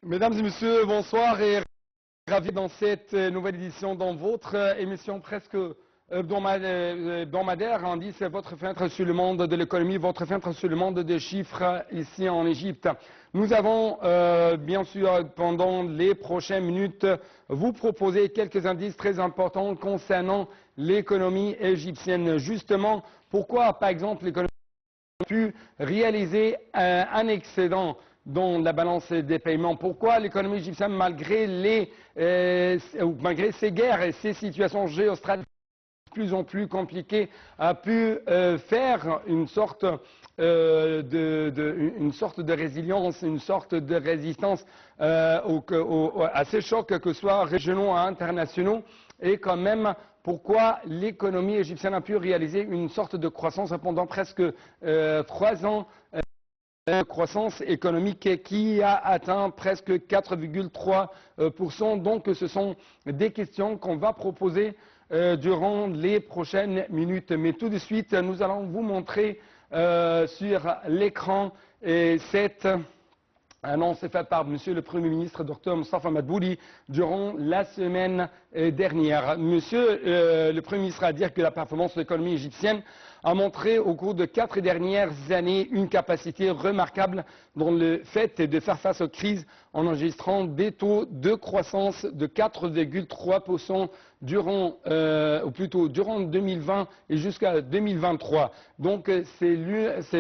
Mesdames et messieurs, bonsoir et ravi dans cette nouvelle édition dans votre émission presque hebdomadaire. On dit c'est votre fenêtre sur le monde de l'économie, votre fenêtre sur le monde des chiffres ici en Égypte. Nous avons bien sûr pendant les prochaines minutes vous proposer quelques indices très importants concernant l'économie égyptienne. Justement, pourquoi par exemple l'économie a pu réaliser un excédent dans la balance des paiements. Pourquoi l'économie égyptienne, malgré ces guerres et ces situations géostratégiques de plus en plus compliquées, a pu faire une sorte de résilience, une sorte de résistance à ces chocs, que ce soit régionaux ou internationaux, et quand même pourquoi l'économie égyptienne a pu réaliser une sorte de croissance pendant presque 3 ans. Croissance économique qui a atteint presque 4,3%. Donc ce sont des questions qu'on va proposer durant les prochaines minutes. Mais tout de suite, nous allons vous montrer sur l'écran cette annonce faite par Monsieur le Premier ministre, Dr Moustapha Madbouli, durant la semaine dernière. Monsieur le Premier ministre a dit que la performance de l'économie égyptienne a montré au cours de 4 dernières années une capacité remarquable dans le fait de faire face aux crises en enregistrant des taux de croissance de 4,3% durant 2020 et jusqu'à 2023. Donc c'est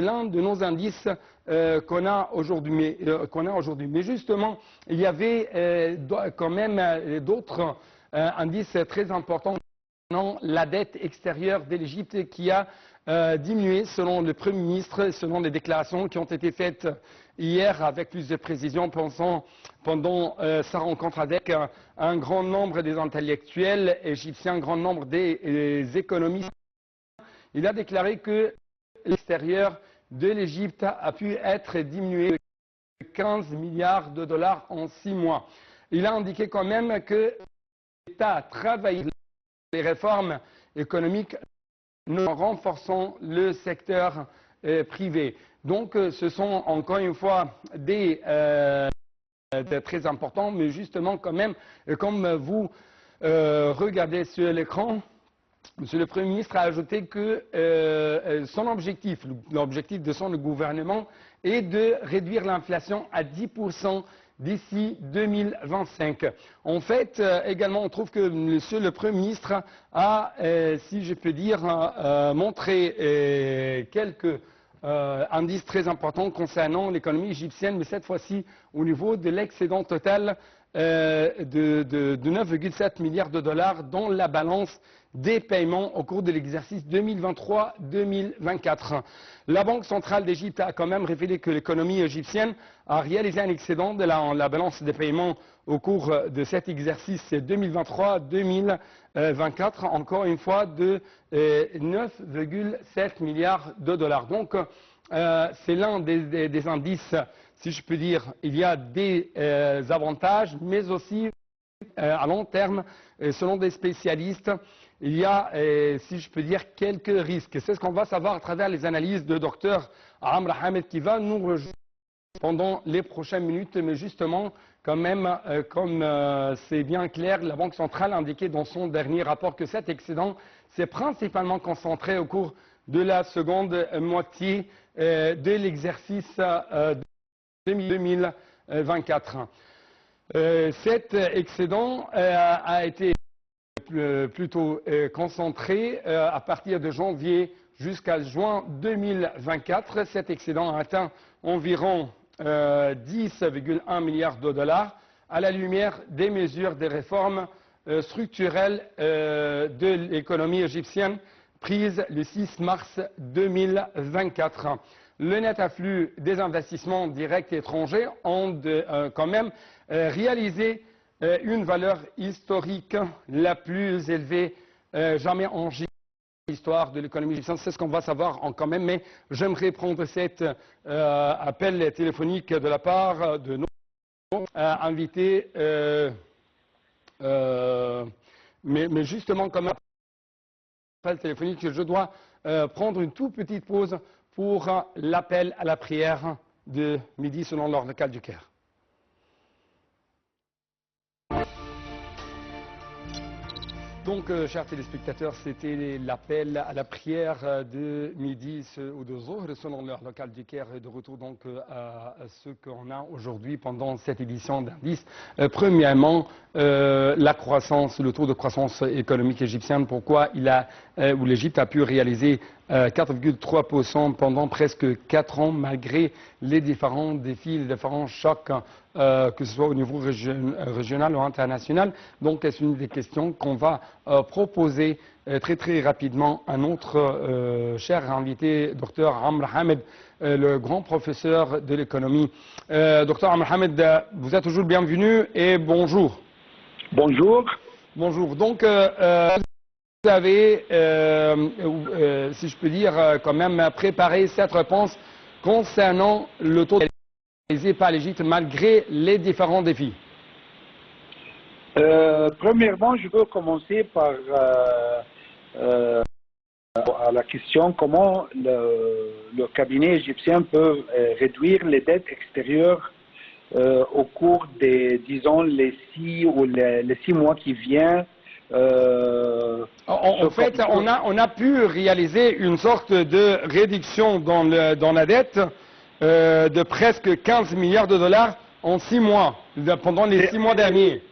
l'un de nos indices qu'on a aujourd'hui. Mais justement, il y avait quand même d'autres indices très importants. La dette extérieure de l'Égypte qui a diminué selon le Premier ministre, selon les déclarations qui ont été faites hier avec plus de précision pendant sa rencontre avec un grand nombre des intellectuels égyptiens, un grand nombre des économistes. Il a déclaré que l'extérieur de l'Égypte a pu être diminué de 15 milliards de dollars en 6 mois. Il a indiqué quand même que l'État a travaillé les réformes économiques en renforçant le secteur privé. Donc ce sont encore une fois des très importants, mais justement quand même, comme vous regardez sur l'écran, Monsieur le Premier ministre a ajouté que son objectif, l'objectif de son gouvernement, est de réduire l'inflation à 10% d'ici 2025. En fait, également, on trouve que Monsieur le Premier ministre a, si je peux dire, montré quelques indices très importants concernant l'économie égyptienne, mais cette fois-ci au niveau de l'excédent total de 9,7 milliards de dollars dans la balance des paiements au cours de l'exercice 2023-2024. La Banque centrale d'Égypte a quand même révélé que l'économie égyptienne a réalisé un excédent de la balance des paiements au cours de cet exercice 2023-2024, encore une fois de 9,7 milliards de dollars. Donc c'est l'un des indices, si je peux dire. Il y a des avantages, mais aussi à long terme, selon des spécialistes, il y a, si je peux dire, quelques risques. C'est ce qu'on va savoir à travers les analyses de Dr Amr Hamed qui va nous rejoindre pendant les prochaines minutes. Mais justement, quand même, comme c'est bien clair, la Banque centrale a indiqué dans son dernier rapport que cet excédent s'est principalement concentré au cours de la seconde moitié de l'exercice 2024. Cet excédent a été plutôt concentré à partir de janvier jusqu'à juin 2024. Cet excédent a atteint environ 10,1 milliards de dollars à la lumière des mesures des réformes structurelles de l'économie égyptienne prises le 6 mars 2024. Le net afflux des investissements directs étrangers ont quand même réalisé une valeur historique la plus élevée jamais enregistrée dans l'histoire de l'économie égyptienne. C'est ce qu'on va savoir quand même, mais j'aimerais prendre cet appel téléphonique de la part de nos invités. Mais justement, comme appel téléphonique, je dois prendre une toute petite pause pour l'appel à la prière de midi selon l'ordre local du Caire. Donc, chers téléspectateurs, c'était l'appel à la prière de midi ou de Zohr, selon l'heure locale du Caire, et de retour donc à ce qu'on a aujourd'hui pendant cette édition d'Indice. Premièrement, la croissance, le taux de croissance économique égyptienne, pourquoi l'Égypte a pu réaliser 4,3% pendant presque 4 ans, malgré les différents défis, les différents chocs, que ce soit au niveau régional ou international. Donc, c'est une des questions qu'on va proposer très rapidement à notre cher invité, Dr Amr Hamed, le grand professeur de l'économie. Dr Amr Hamed, vous êtes toujours bienvenu et bonjour. Bonjour. Bonjour. Donc, vous avez, si je peux dire, quand même préparé cette réponse concernant le taux réalisé par l'Égypte malgré les différents défis. Premièrement, je veux commencer par à la question comment le cabinet égyptien peut réduire les dettes extérieures au cours des, disons, les 6 mois qui viennent. En fait, on a pu réaliser une sorte de réduction dans la dette de presque 15 milliards de dollars en 6 mois, pendant les 6 mois derniers.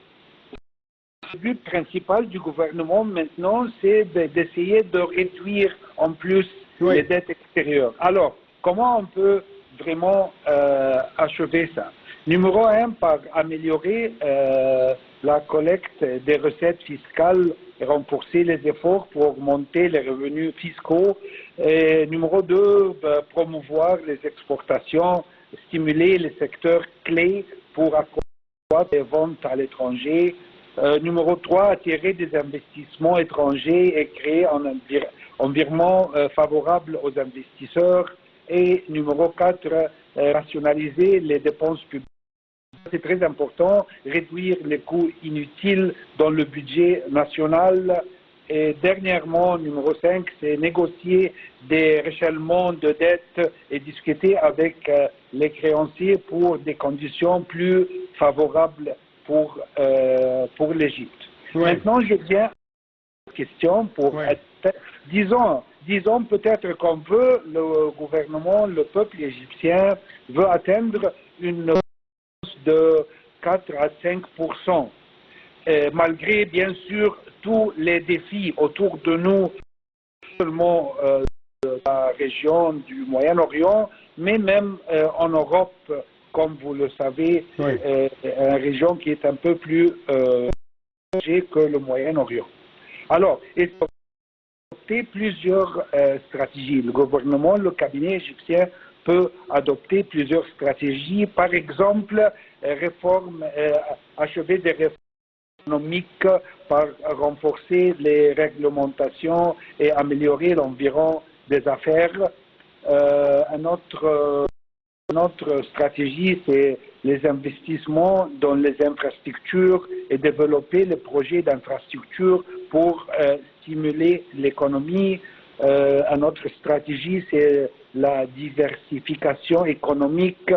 Le but principal du gouvernement maintenant, c'est d'essayer de réduire en plus les dettes extérieures. Alors, comment on peut vraiment achever ça? Numéro 1, par améliorer la collecte des recettes fiscales et renforcer les efforts pour augmenter les revenus fiscaux. Et numéro 2, promouvoir les exportations, stimuler les secteurs clés pour accroître les ventes à l'étranger. Numéro 3, attirer des investissements étrangers et créer un environnement favorable aux investisseurs. Et numéro 4, rationaliser les dépenses publiques. C'est très important, réduire les coûts inutiles dans le budget national. Et dernièrement, numéro 5, c'est négocier des réchellements de dettes et discuter avec les créanciers pour des conditions plus favorables pour l'Égypte. Oui. Maintenant, je viens à la question pour disons peut-être qu'on veut, le gouvernement, le peuple égyptien veut atteindre une de 4 à 5%. Malgré bien sûr tous les défis autour de nous, non seulement de la région du Moyen-Orient, mais même en Europe, comme vous le savez, une région qui est un peu plus que le Moyen-Orient. Alors, il faut adopter plusieurs stratégies. Le gouvernement, le cabinet égyptien peut adopter plusieurs stratégies. Par exemple, achever des réformes économiques par renforcer les réglementations et améliorer l'environnement des affaires. Une autre stratégie, c'est les investissements dans les infrastructures et développer les projets d'infrastructures pour stimuler l'économie. Une autre stratégie, c'est la diversification économique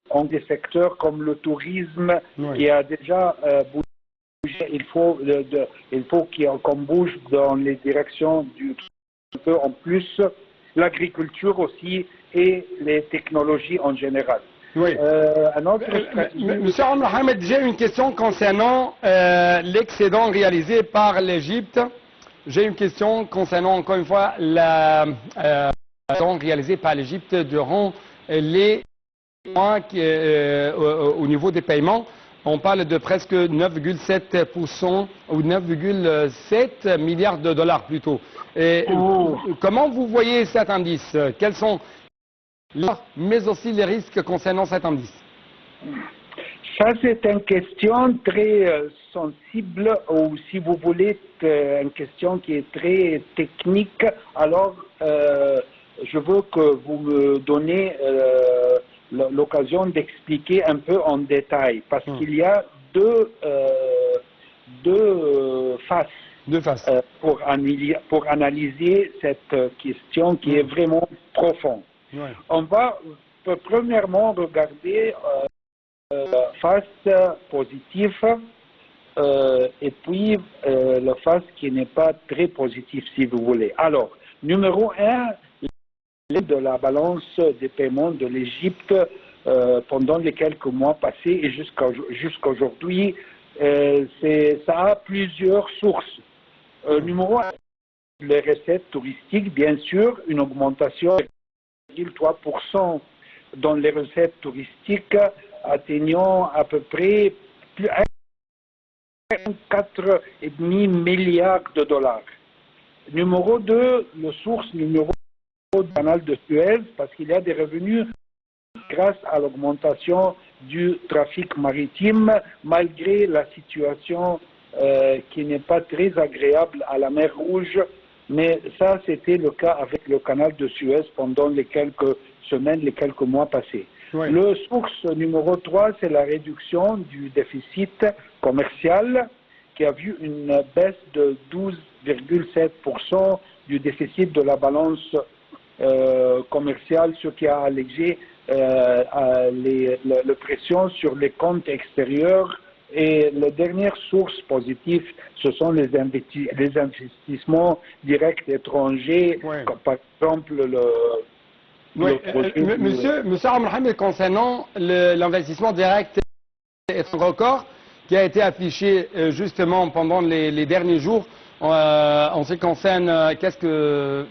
en des secteurs comme le tourisme qui a déjà bougé. Il faut qu'on bouge dans les directions du un peu en plus, l'agriculture aussi et les technologies en général. Oui. Monsieur Mohamed, j'ai une question concernant l'excédent réalisé par l'Égypte. J'ai une question concernant, encore une fois, l'excédent réalisé par l'Égypte durant les mois au niveau des paiements. On parle de presque 9,7% ou 9,7 milliards de dollars plutôt. Et comment vous voyez cet indice? Quels sont mais aussi les risques concernant cet indice? Ça, c'est une question très sensible, ou si vous voulez, une question qui est très technique. Alors, je veux que vous me donnez l'occasion d'expliquer un peu en détail, parce qu'il y a deux faces, pour analyser cette question qui est vraiment profonde. On va premièrement regarder la face positive. et puis la phase qui n'est pas très positive, si vous voulez. Alors, numéro un, de la balance des paiements de l'Égypte pendant les quelques mois passés et jusqu'à aujourd'hui, ça a plusieurs sources. Numéro un, les recettes touristiques, bien sûr, une augmentation de 3% dans les recettes touristiques, atteignant à peu près 4,5 milliards de dollars. Numéro 2, la source numéro du canal de Suez, parce qu'il y a des revenus grâce à l'augmentation du trafic maritime, malgré la situation qui n'est pas très agréable à la mer Rouge. Mais ça, c'était le cas avec le canal de Suez pendant les quelques semaines, les quelques mois passés. Oui. Le source numéro 3, c'est la réduction du déficit commercial qui a vu une baisse de 12,7% du déficit de la balance commerciale, ce qui a allégé la pression sur les comptes extérieurs. Et la dernière source positive, ce sont les investissements directs étrangers, Oui. comme par exemple Monsieur Abdelhamid, concernant l'investissement direct est un record qui a été affiché justement pendant les derniers jours en ce qui concerne qu'est-ce que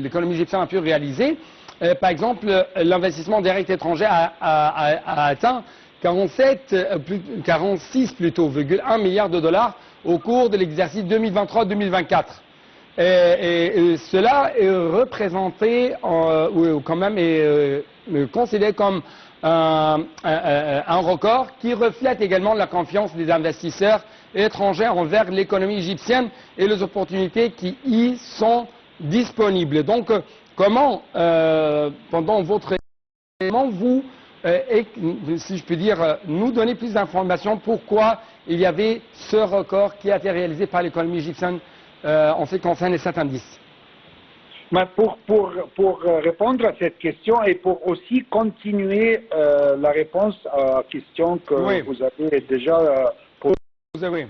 l'économie égyptienne a pu réaliser. Par exemple, l'investissement direct étranger a atteint 46,1 milliards de dollars au cours de l'exercice 2023-2024. Et cela est représenté, ou quand même est considéré comme un record qui reflète également la confiance des investisseurs étrangers envers l'économie égyptienne et les opportunités qui y sont disponibles. Donc, comment, pendant votre événement, vous, si je peux dire, nous donner plus d'informations pourquoi il y avait ce record qui a été réalisé par l'économie égyptienne en ce qui concerne les 7 indices? Mais pour répondre à cette question et pour aussi continuer la réponse à la question que vous avez déjà posée,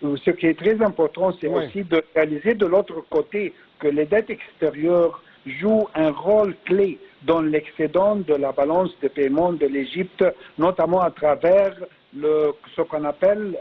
ce qui est très important, c'est aussi de réaliser de l'autre côté que les dettes extérieures jouent un rôle clé dans l'excédent de la balance de paiement de l'Égypte, notamment à travers ce qu'on appelle,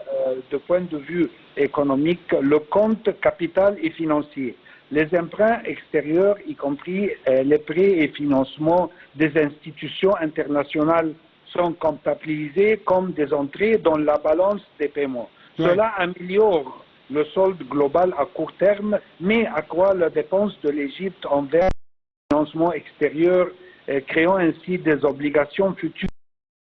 de point de vue économique, le compte capital et financier. Les emprunts extérieurs, y compris les prêts et financements des institutions internationales, sont comptabilisés comme des entrées dans la balance des paiements. Oui. Cela améliore le solde global à court terme, mais accroît la dépense de l'Égypte envers le financement extérieur, créant ainsi des obligations futures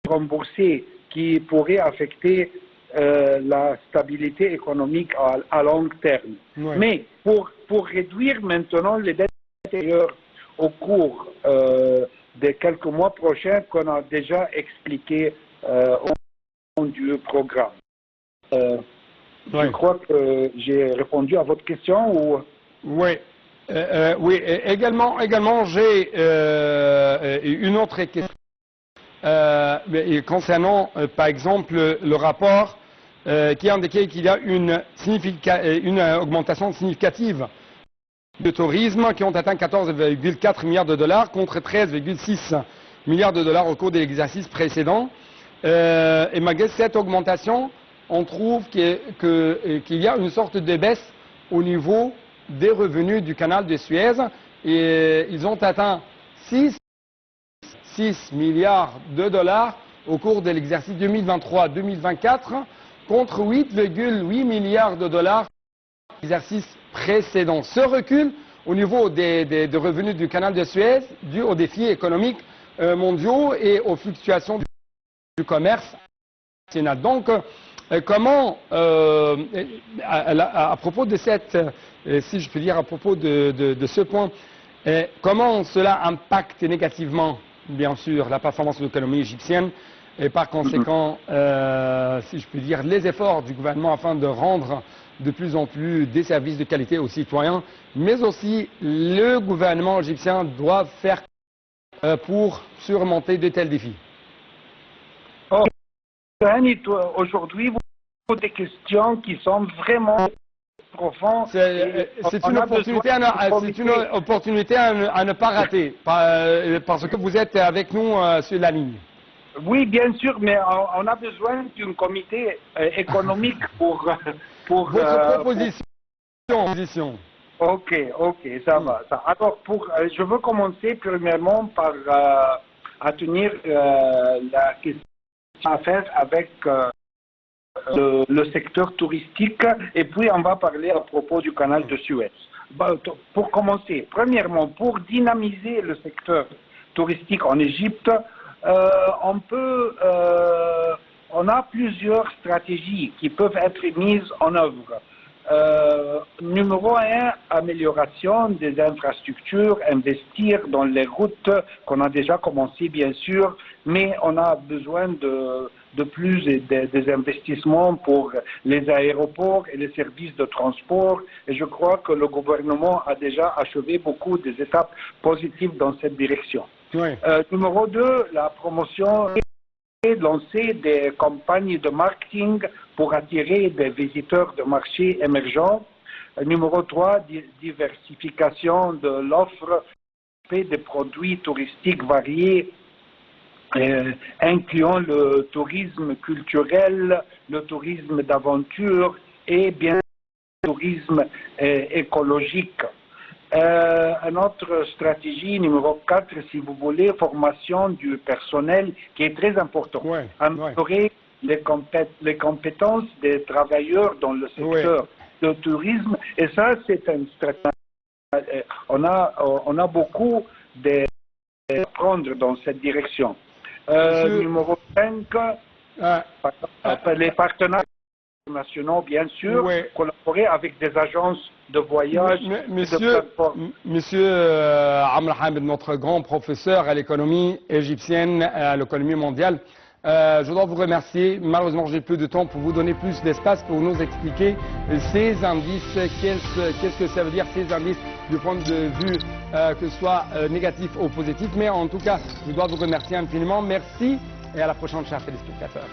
remboursées qui pourraient affecter la stabilité économique à long terme. Oui. Mais pour réduire maintenant les dettes extérieures au cours des quelques mois prochains qu'on a déjà expliqué au long du programme. Oui. Je crois que j'ai répondu à votre question ou... Oui. Oui, également j'ai une autre question concernant, par exemple, le rapport qui a indiqué qu'il y a une augmentation significative de tourisme qui ont atteint 14,4 milliards de dollars contre 13,6 milliards de dollars au cours de l'exercice précédent. Et malgré cette augmentation, on trouve qu'il y a une sorte de baisse au niveau des revenus du canal de Suez. Et ils ont atteint 6 milliards de dollars au cours de l'exercice 2023-2024 contre 8,8 milliards de dollars l'exercice précédent. Ce recul au niveau des revenus du canal de Suez, dû aux défis économiques mondiaux et aux fluctuations du commerce international. Donc, comment, à propos de cette, si je peux dire, à propos de ce point, comment cela impacte négativement, bien sûr, la performance de l'économie égyptienne et par conséquent, si je peux dire, les efforts du gouvernement afin de rendre de plus en plus des services de qualité aux citoyens, mais aussi le gouvernement égyptien doit faire pour surmonter de tels défis. Aujourd'hui, des questions qui sont vraiment profondes. C'est une opportunité à ne pas rater, parce que vous êtes avec nous sur la ligne. Oui, bien sûr, mais on a besoin d'un comité économique pour votre proposition. Ok, ça va. Ça. Alors, je veux commencer premièrement par à tenir la question à faire avec le secteur touristique, et puis on va parler à propos du canal de Suez. Pour commencer, premièrement, pour dynamiser le secteur touristique en Égypte, on a plusieurs stratégies qui peuvent être mises en œuvre. Numéro 1, amélioration des infrastructures, investir dans les routes qu'on a déjà commencé bien sûr, mais on a besoin de plus des investissements pour les aéroports et les services de transport, et je crois que le gouvernement a déjà achevé beaucoup des étapes positives dans cette direction. Oui. Numéro 2, la promotion et lancer des campagnes de marketing pour attirer des visiteurs de marchés émergents. Numéro 3, diversification de l'offre des produits touristiques variés, incluant le tourisme culturel, le tourisme d'aventure et bien le tourisme écologique. Une autre stratégie, numéro 4, si vous voulez, formation du personnel qui est très important. Améliorer les compétences des travailleurs dans le secteur du tourisme. Et ça, c'est une stratégie. On a beaucoup à prendre dans cette direction. Numéro 5, les partenaires nationaux, bien sûr, collaborer avec des agences de voyage, Monsieur Amr Hamid, notre grand professeur à l'économie égyptienne, à l'économie mondiale, je dois vous remercier. Malheureusement, j'ai peu de temps pour vous donner plus d'espace pour nous expliquer ces indices, qu'est-ce que ça veut dire ces indices du point de vue que ce soit négatif ou positif. Mais en tout cas, je dois vous remercier infiniment. Merci et à la prochaine, chers téléspectateurs.